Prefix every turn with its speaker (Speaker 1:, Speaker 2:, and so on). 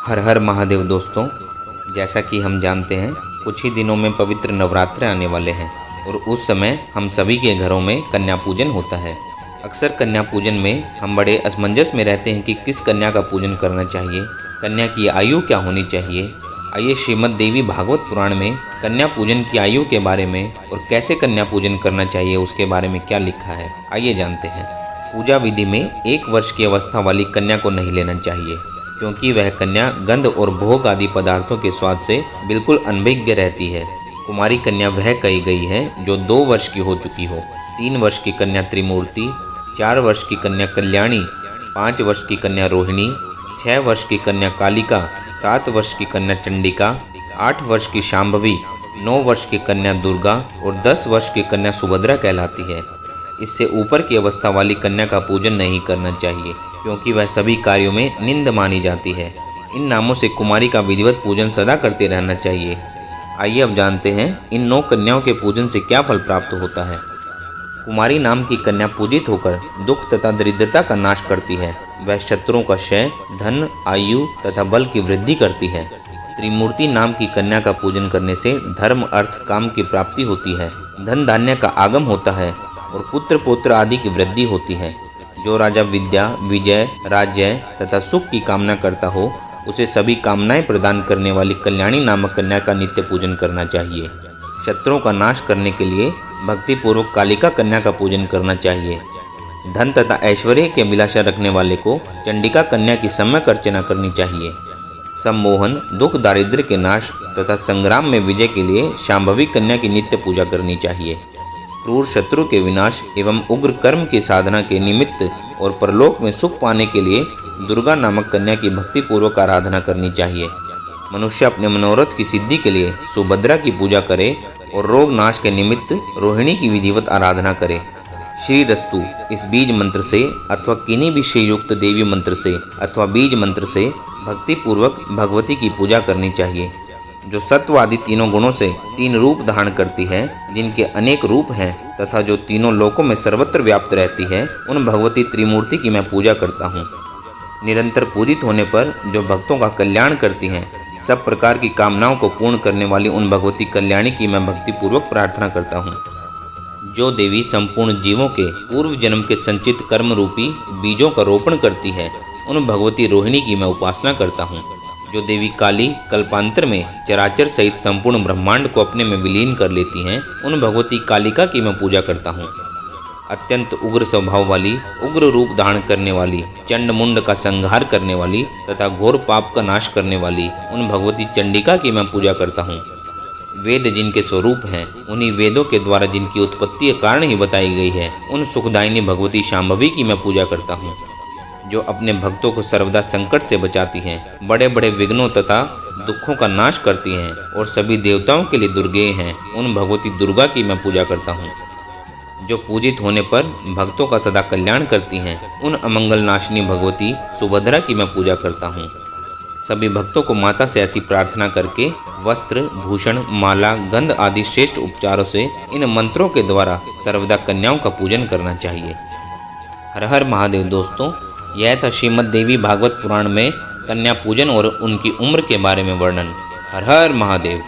Speaker 1: हर हर महादेव दोस्तों, जैसा कि हम जानते हैं कुछ ही दिनों में पवित्र नवरात्रे आने वाले हैं और उस समय हम सभी के घरों में कन्या पूजन होता है। अक्सर कन्या पूजन में हम बड़े असमंजस में रहते हैं कि किस कन्या का पूजन करना चाहिए, कन्या की आयु क्या होनी चाहिए। आइए श्रीमद् देवी भागवत पुराण में कन्या पूजन की आयु के बारे में और कैसे कन्या पूजन करना चाहिए उसके बारे में क्या लिखा है, आइए जानते हैं। पूजा विधि में 1 वर्ष की अवस्था वाली कन्या को नहीं लेना चाहिए, क्योंकि वह कन्या गंध और भोग आदि पदार्थों के स्वाद से बिल्कुल अनभिज्ञ रहती है। कुमारी कन्या वह कही गई है जो 2 वर्ष की हो चुकी हो। 3 वर्ष की कन्या त्रिमूर्ति, 4 वर्ष की कन्या कल्याणी, 5 वर्ष की कन्या रोहिणी, 6 वर्ष की कन्या कालिका, 7 वर्ष की कन्या चंडिका, 8 वर्ष की शांभवी, 9 वर्ष की कन्या दुर्गा और 10 वर्ष की कन्या सुभद्रा कहलाती है। इससे ऊपर की अवस्था वाली कन्या का पूजन नहीं करना चाहिए, क्योंकि वह सभी कार्यों में निंद मानी जाती है। इन नामों से कुमारी का विधिवत पूजन सदा करते रहना चाहिए। आइए अब जानते हैं इन 9 कन्याओं के पूजन से क्या फल प्राप्त होता है। कुमारी नाम की कन्या पूजित होकर दुख तथा दरिद्रता का नाश करती है। वह शत्रुओं का क्षय, धन, आयु तथा बल की वृद्धि करती है। त्रिमूर्ति नाम की कन्या का पूजन करने से धर्म, अर्थ, काम की प्राप्ति होती है। धन धान्य का आगम होता है और पुत्र पौत्र आदि की वृद्धि होती है। जो राजा विद्या, विजय, राज्य तथा सुख की कामना करता हो, उसे सभी कामनाएं प्रदान करने वाली कल्याणी नामक कन्या का नित्य पूजन करना चाहिए। शत्रुओं का नाश करने के लिए भक्तिपूर्वक कालिका कन्या का पूजन करना चाहिए। धन तथा ऐश्वर्य की अभिलाषा रखने वाले को चंडिका कन्या की सम्यक अर्चना करनी चाहिए। सम्मोहन, दुख, दारिद्र्य के नाश तथा संग्राम में विजय के लिए शांभवी कन्या की नित्य पूजा करनी चाहिए। क्रूर शत्रु के विनाश एवं उग्र कर्म की साधना के निमित्त और परलोक में सुख पाने के लिए दुर्गा नामक कन्या की भक्तिपूर्वक आराधना करनी चाहिए। मनुष्य अपने मनोरथ की सिद्धि के लिए सुभद्रा की पूजा करे और रोग नाश के निमित्त रोहिणी की विधिवत आराधना करे। श्री रस्तु इस बीज मंत्र से अथवा किन्हीं भी श्री युक्त देवी मंत्र से अथवा बीज मंत्र से भक्तिपूर्वक भगवती की पूजा करनी चाहिए, जो सत्वादि तीनों गुणों से 3 रूप धारण करती है, जिनके अनेक रूप हैं तथा जो तीनों लोकों में सर्वत्र व्याप्त रहती है। उन भगवती त्रिमूर्ति की मैं पूजा करता हूँ। निरंतर पूजित होने पर जो भक्तों का कल्याण करती हैं, सब प्रकार की कामनाओं को पूर्ण करने वाली उन भगवती कल्याणी की मैं भक्तिपूर्वक प्रार्थना करता हूँ। जो देवी संपूर्ण जीवों के पूर्व जन्म के संचित कर्म रूपी बीजों का रोपण करती है, उन भगवती रोहिणी की मैं उपासना करता हूँ। जो देवी काली कल्पांतर में चराचर सहित संपूर्ण ब्रह्मांड को अपने में विलीन कर लेती हैं, उन भगवती कालिका की मैं पूजा करता हूँ। अत्यंत उग्र स्वभाव वाली, उग्र रूप धारण करने वाली, चंड मुंड का संहार करने वाली तथा घोर पाप का नाश करने वाली उन भगवती चंडिका की मैं पूजा करता हूँ। वेद जिनके स्वरूप हैं, उन्हीं वेदों के द्वारा जिनकी उत्पत्ति के कारण ही बताई गई है, उन सुखदायिनी भगवती शांभवी की मैं पूजा करता हूँ। जो अपने भक्तों को सर्वदा संकट से बचाती हैं, बड़े बड़े विघ्नों तथा दुखों का नाश करती हैं और सभी देवताओं के लिए दुर्गेय हैं, उन भगवती दुर्गा की मैं पूजा करता हूँ। जो पूजित होने पर भक्तों का सदा कल्याण करती हैं, उन अमंगल नाशिनी भगवती सुभद्रा की मैं पूजा करता हूँ। सभी भक्तों को माता से ऐसी प्रार्थना करके वस्त्र, भूषण, माला, गंध आदि श्रेष्ठ उपचारों से इन मंत्रों के द्वारा सर्वदा कन्याओं का पूजन करना चाहिए। हर हर महादेव दोस्तों, यह था श्रीमद् देवी भागवत पुराण में कन्या पूजन और उनकी उम्र के बारे में वर्णन। हर हर महादेव।